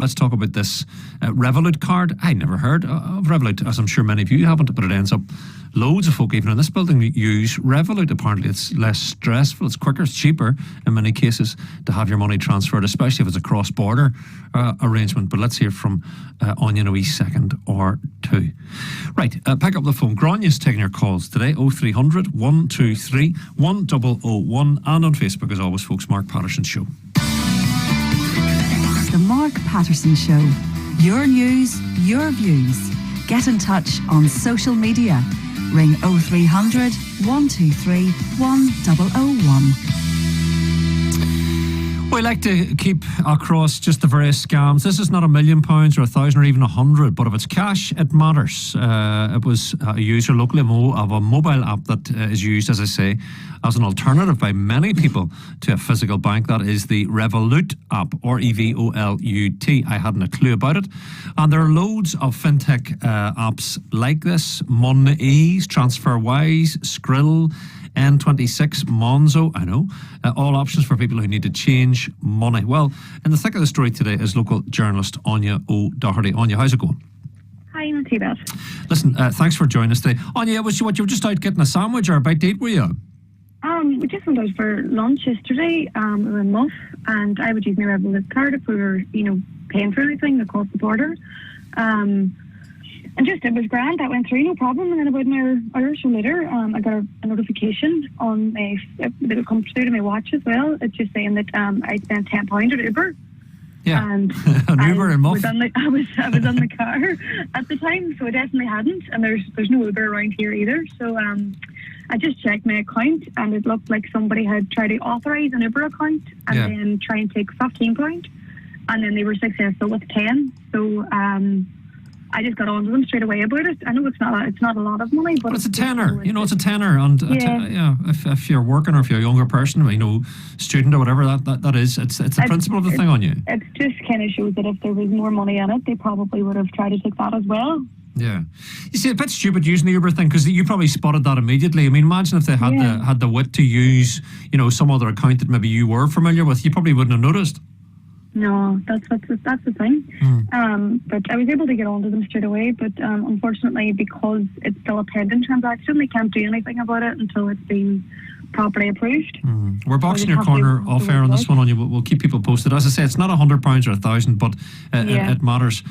Let's talk about this Revolut card. I never heard of Revolut, as I'm sure many of you haven't, but it ends up loads of folk, even in this building, use Revolut. Apparently it's less stressful, it's quicker, it's cheaper in many cases to have your money transferred, especially if it's a cross-border arrangement. But let's hear from Anya in a wee second or two. Right, pick up the phone. Granya's taking your calls today, 0300 123 1001, and on Facebook, as always, folks, Mark Patterson Show. The Mark Patterson Show. Your news, your views. Get in touch on social media. Ring 0300 123 1001. We like to keep across just the various scams. This is not £1 million or £1,000 or even 100, but if it's cash, it matters. It was a user locally of a mobile app that is used, as I say, as an alternative by many people to a physical bank. That is the Revolut App, or EVOLUT. I hadn't a clue about it. And there are loads of fintech apps like this: Monease, TransferWise, Skrill, N26, Monzo, I know, all options for people who need to change money. Well, in the thick of the story today is local journalist Anya O'Doherty. Anya, how's it going? Hi, not too bad. Listen, thanks for joining us today. Anya, you were just out getting a sandwich or a bite to eat, were you? We just went out for lunch yesterday. We were in Muff, and I would use my Revolut card if we were, paying for anything across the border. And just, it was grand. That went through, no problem. And then about an hour or so later, I got a notification on my, that would come through to my watch as well. It's just saying that I spent £10 at Uber. Yeah, and an Uber in Muff. I was on the car at the time, so I definitely hadn't. And there's no Uber around here either. So I just checked my account, and it looked like somebody had tried to authorise an Uber account and then try and take £15, and then they were successful with 10. So I just got on to them straight away about it. I know it's not a lot of money, but it's a tenner. It's a tenner, and if you're working or if you're a younger person, student or whatever that is, it's the principle of the thing on you. It just kind of shows that if there was more money in it, they probably would have tried to take that as well. Yeah, you see, a bit stupid using the Uber thing, because you probably spotted that immediately. I mean, imagine if they had the wit to use, some other account that maybe you were familiar with, you probably wouldn't have noticed. No, that's the thing. But I was able to get onto them straight away. But unfortunately, because it's still a pending transaction, they can't do anything about it until it's been properly approved. We're boxing your corner off air on this one, on you. We'll keep people posted. As I say, it's not £100 or £1,000, but it matters.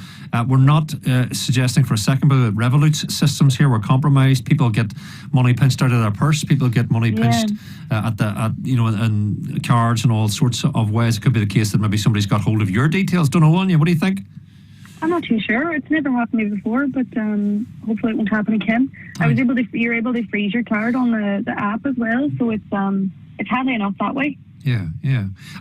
We're not suggesting for a second, but Revolut's systems here were compromised. People get money pinched out of their purse. People get money pinched in cards and all sorts of ways. It could be the case that maybe somebody's got hold of your details. Don't know, Anya. What do you think? I'm not too sure. It's never happened to me before, but hopefully it won't happen again. You're able to freeze your card on the app as well, so it's handy enough that way. Yeah.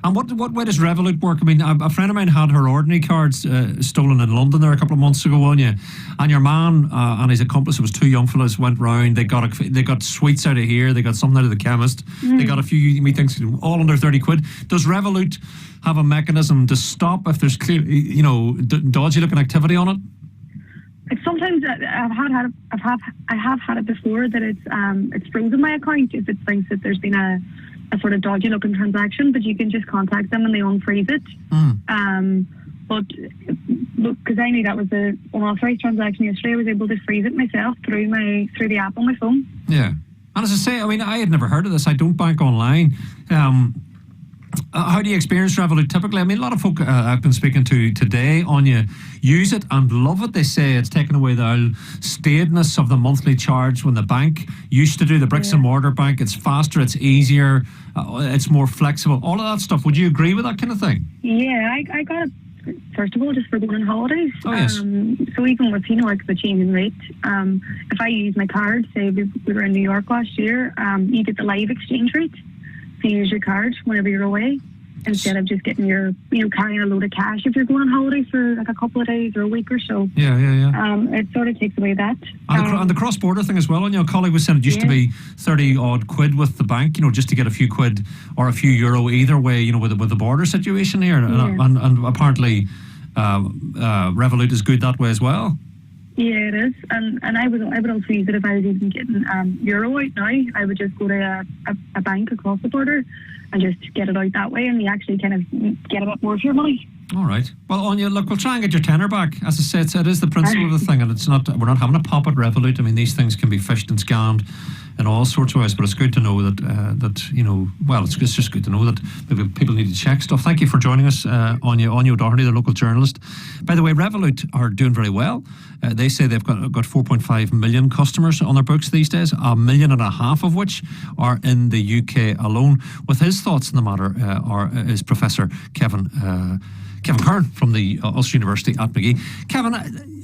And what way does Revolut work? I mean, a friend of mine had her ordinary cards stolen in London there a couple of months ago, Anya, and your man and his accomplice, it was two young fellas, went round. They got sweets out of here. They got something out of the chemist. They got a few things, all under 30 quid. Does Revolut have a mechanism to stop if there's clear, dodgy looking activity on it? Sometimes I have had it before that it's frozen my account if it thinks that there's been a sort of dodgy looking transaction, but you can just contact them and they unfreeze it. But because I knew that was an unauthorised transaction yesterday, I was able to freeze it myself through the app on my phone. Yeah, and as I say, I mean, I had never heard of this. I don't bank online. How do you experience Revolut typically? I mean, a lot of folk I've been speaking to today, Anya, use it and love it. They say it's taken away the staidness of the monthly charge when the bank used to do, the bricks and mortar bank. It's faster, it's easier, it's more flexible, all of that stuff. Would you agree with that kind of thing? Yeah, I got it, first of all, just for going on holidays. Oh, yes. So even with, like the change in rate, if I use my card, say we were in New York last year, you get the live exchange rate. So you use your card whenever you're away, instead of just getting your, carrying a load of cash if you're going on holiday for like a couple of days or a week or so. Yeah. It sort of takes away that. And the cross-border thing as well. And a colleague was saying it used to be 30 odd quid with the bank, just to get a few quid or a few euro either way, with the border situation here. And apparently Revolut is good that way as well. Yeah, it is, and I would also use it if I was even getting euro out now. I would just go to a bank across the border and just get it out that way, and you actually kind of get a bit more for your money. All right. Well, Anya, look, we'll try and get your tenner back. As I said, it is the principle of the thing, and we're not having a pop at Revolut. I mean, these things can be fished and scammed in all sorts of ways, but it's good to know that it's just good to know that maybe people need to check stuff. Thank you for joining us, Anya O'Doherty, the local journalist. By the way, Revolut are doing very well. They say they've got 4.5 million customers on their books these days, 1.5 million of which are in the UK alone. With his thoughts on the matter is Professor Kevin Curran from the Ulster University at Magee. Kevin,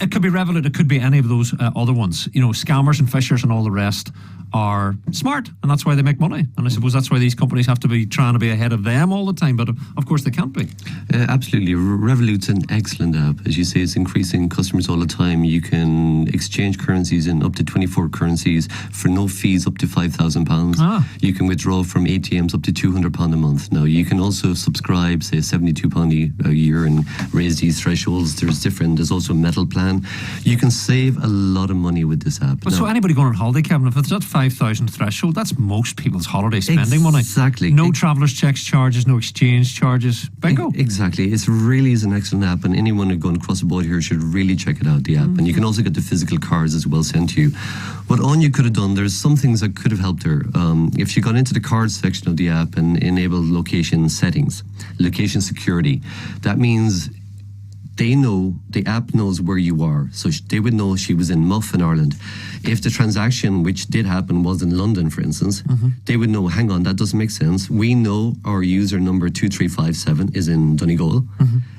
it could be Revolut, it could be any of those other ones. Scammers and fishers and all the rest are smart, and that's why they make money. And I suppose that's why these companies have to be trying to be ahead of them all the time, but of course they can't be. Absolutely. Revolut's an excellent app. As you say, it's increasing customers all the time. You can exchange currencies in up to 24 currencies for no fees up to £5,000. You can withdraw from ATMs up to £200 a month. Now, you can also subscribe, say, £72 a year and raise these thresholds. There's also a metal plan. You can save a lot of money with this app. But so anybody going on holiday, Kevin, if it's not 5,000 threshold, that's most people's holiday spending money. Exactly. No traveller's checks charges, no exchange charges. Bingo. Exactly. It really is an excellent app, and anyone who's going across the board here should really check it out, the app. And you can also get the physical cards as well sent to you. What Anya could have done, there's some things that could have helped her. If she got into the cards section of the app and enabled location settings, location security, that means the app knows where you are. So they would know she was in Muff in Ireland. If the transaction, which did happen, was in London, for instance, they would know, hang on, that doesn't make sense. We know our user number 2357 is in Donegal,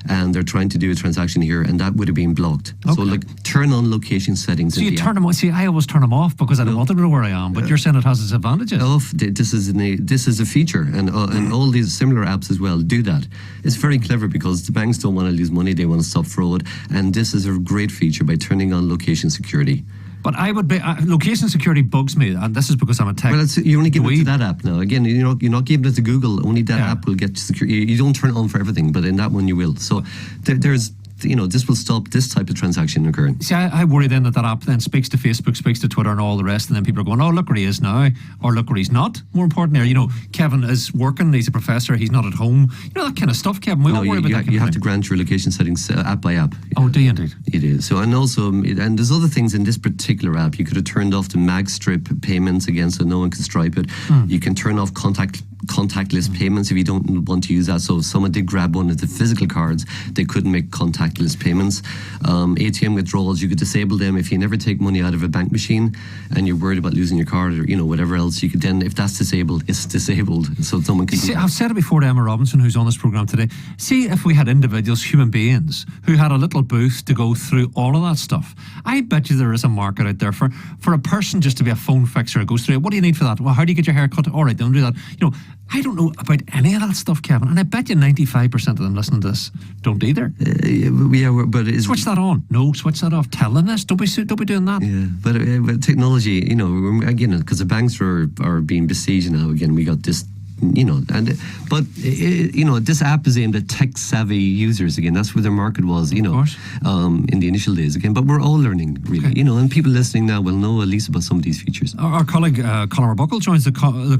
and they're trying to do a transaction here, and that would have been blocked. Okay. So, turn on location settings. So you turn them on. See, I always turn them off because I don't want to know where I am, but you're saying it has its advantages. This is a feature, and all these similar apps as well do that. It's very clever because the banks don't want to lose money, they want to stop fraud, and this is a great feature by turning on location security. But I would be location security bugs me, and this is because I'm a tech. Well, you only give it to that app now. Again, you're not giving it to Google. Only that app will get security. You don't turn it on for everything, but in that one you will. So there's. This will stop this type of transaction occurring. See, I worry then that app then speaks to Facebook, speaks to Twitter and all the rest, and then people are going, oh, look where he is now, or look where he's not. More importantly, Kevin is working, he's a professor, he's not at home. That kind of stuff, Kevin. We don't worry about that. You have to grant your location settings app by app. Oh, do you indeed? It is. So, and there's other things in this particular app. You could have turned off the mag strip payments again, so no one can stripe it. You can turn off contactless payments if you don't want to use that. So if someone did grab one of the physical cards, they couldn't make contactless payments. ATM withdrawals, you could disable them. If you never take money out of a bank machine and you're worried about losing your card or whatever else, you could then, if that's disabled, it's disabled, so someone can. See, I've said it before to Emma Robinson, who's on this programme today. See, if we had individuals, human beings, who had a little booth to go through all of that stuff, I bet you there is a market out there for a person just to be a phone fixer who goes through it. What do you need for that? Well, how do you get your hair cut? All right, don't do that. I don't know about any of that stuff, Kevin, and I bet you 95% of them listening to this don't either. But switch that on. No, switch that off. Tell them this. Don't be doing that. Yeah, but technology, again, because the banks are being besieged now. Again, we got this. This app is aimed at tech-savvy users. Again, that's where their market was. In the initial days. Again, but we're all learning, really. Okay. And people listening now will know at least about some of these features. Our colleague Colin Buckle joins the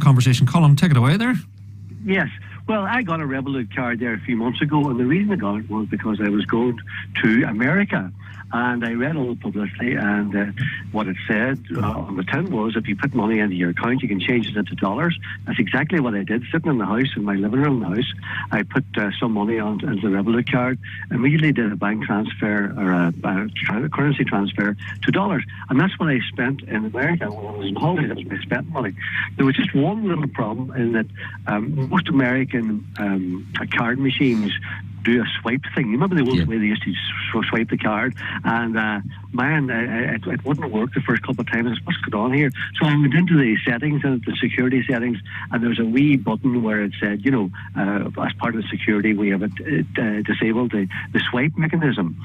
conversation. Colin, take it away there. Yes. Well, I got a Revolut card there a few months ago, and the reason I got it was because I was going to America. And I read all the publicity, and what it said on the tin was if you put money into your account, you can change it into dollars. That's exactly what I did. Sitting in the house, in my living room house, I put some money into the Revolut card, immediately did a bank transfer or a currency transfer to dollars. And that's what I spent in America. When I was on holiday, that was my spent money. There was just one little problem in that most American card machines do a swipe thing. You remember the old way they used to swipe the card? And mine, it wouldn't work the first couple of times. What's going on here? So I went into the settings, and the security settings, and there's a wee button where it said, as part of the security, we have disabled the swipe mechanism.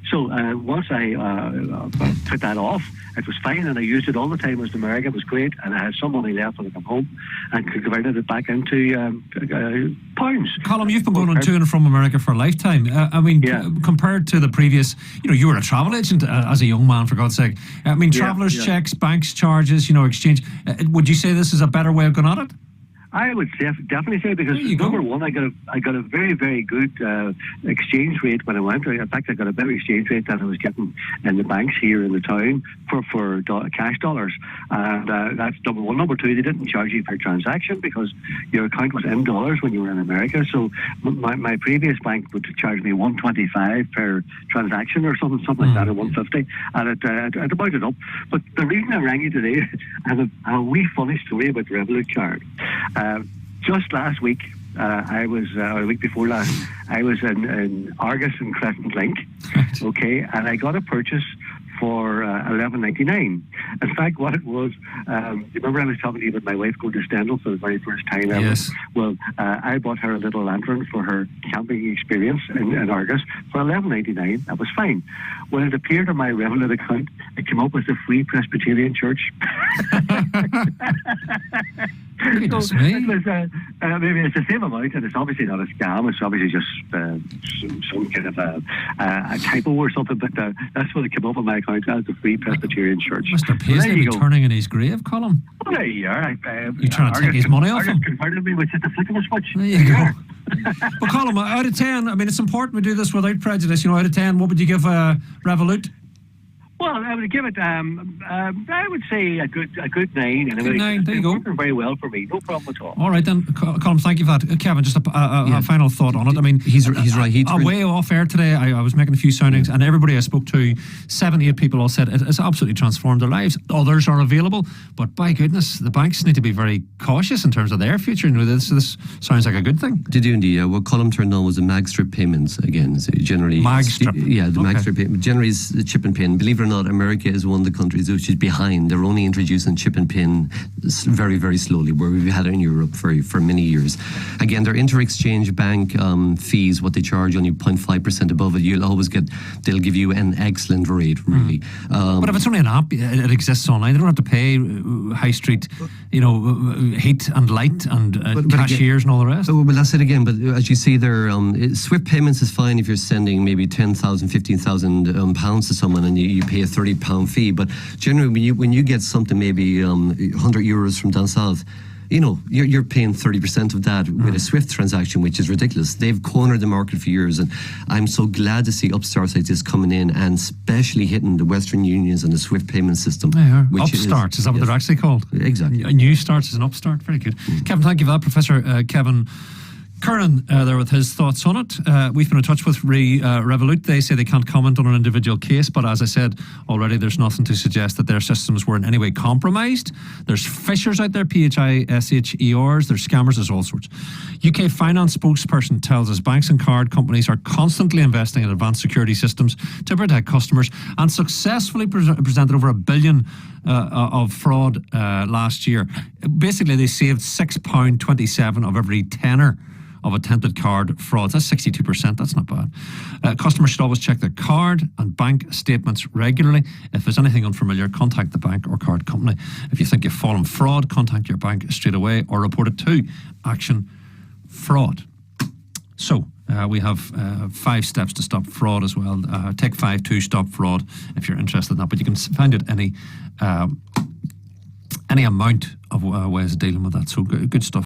So once I put that off, it was fine, and I used it all the time. As in America, it was great, and I had some money left when I come home, and converted it back into pounds. Colin, you've been going on to and from America for a lifetime. Compared to the previous, you were a travel agent as a young man, for God's sake. I mean, travelers' checks, banks' charges, exchange. Would you say this is a better way of going at it? I would definitely say, because number one, I got a very, very good exchange rate when I went. In fact, I got a better exchange rate than I was getting in the banks here in the town for cash dollars. And that's number one. Number two, they didn't charge you per transaction because your account was in dollars when you were in America. So my previous bank would charge me $1.25 per transaction or something like that, or $1.50, and it amounted up. But the reason I rang you today, I have a wee funny story about the Revolut card. Just last week, or the week before last, I was in Argus and Crescent Link, okay, and I got a purchase for $11.99. In fact, what it was, you remember I was talking to you about my wife going to Stendhal for the very first time ever? Yes. Well, I bought her a little lantern for her camping experience in Argus for $11.99. That was fine. When it appeared on my Revolut account, it came up as the Free Presbyterian Church. Goodness So me. it was, maybe it's the same amount, and it's obviously not a scam. It's obviously just some kind of a typo or something. But that's what it came up on my account as the Free Presbyterian Church. Mr. Paisley be turning in his grave, Colin. Well, there you are. You trying to take his money off him? Converted me with just a flick of a switch. There you go. Well, Colin, out of 10, I mean, it's important we do this without prejudice. Out of 10, what would you give Revolut? Well, I would give it. I would say a good 9. And Good 9. There you go. Working very well for me. No problem at all. All right then, Colin. Thank you for that. Kevin, just a final thought on it. I mean, He's right. Way off air today, I was making a few soundings, and everybody I spoke to, 78 people all said it's absolutely transformed their lives. Others are available, but by goodness, the banks need to be very cautious in terms of their future. This sounds like a good thing. Did you indeed? What Colin turned on was the mag strip payments again. So generally, Mag strip. Yeah, the mag strip payment. Generally, it's the chip and pin. Believe it or not, America is one of the countries which is behind. They're only introducing chip and pin very, very slowly, where we've had it in Europe for many years. Again, their inter-exchange bank fees, what they charge on you, 0.5% above it, they'll give you an excellent rate, really. But if it's only an app, it exists online. They don't have to pay high street, heat and light and cashiers and all the rest. Well, that's it again. But as you see there, Swift payments is fine if you're sending maybe 10,000, 15,000 pounds to someone and you pay a £30 fee. But generally, when you get something maybe 100 euros from down south, you're paying 30% of that with a Swift transaction, which is ridiculous. They've cornered the market for years, and I'm so glad to see upstarts like this coming in and especially hitting the Western Unions and the Swift payment system. Upstarts, is that what they're actually called? Exactly. A new starts is an upstart. Very good. Kevin, thank you for that. Professor Kevin Curran there with his thoughts on it. We've been in touch with Revolut. They say they can't comment on an individual case, but as I said already, there's nothing to suggest that their systems were in any way compromised. There's phishers out there, PHISHERs, there's scammers, there's all sorts. UK finance spokesperson tells us banks and card companies are constantly investing in advanced security systems to protect customers, and successfully presented over £1 billion of fraud last year. Basically, they saved £6.27 of every tenner of attempted card frauds. That's 62%. That's not bad. Customers should always check their card and bank statements regularly. If there's anything unfamiliar, contact the bank or card company. If you think you've fallen fraud, contact your bank straight away or report it to Action Fraud. So, we have 5 steps to stop fraud as well. Take 5 to stop fraud if you're interested in that. But you can find it any amount of ways of dealing with that. So good stuff.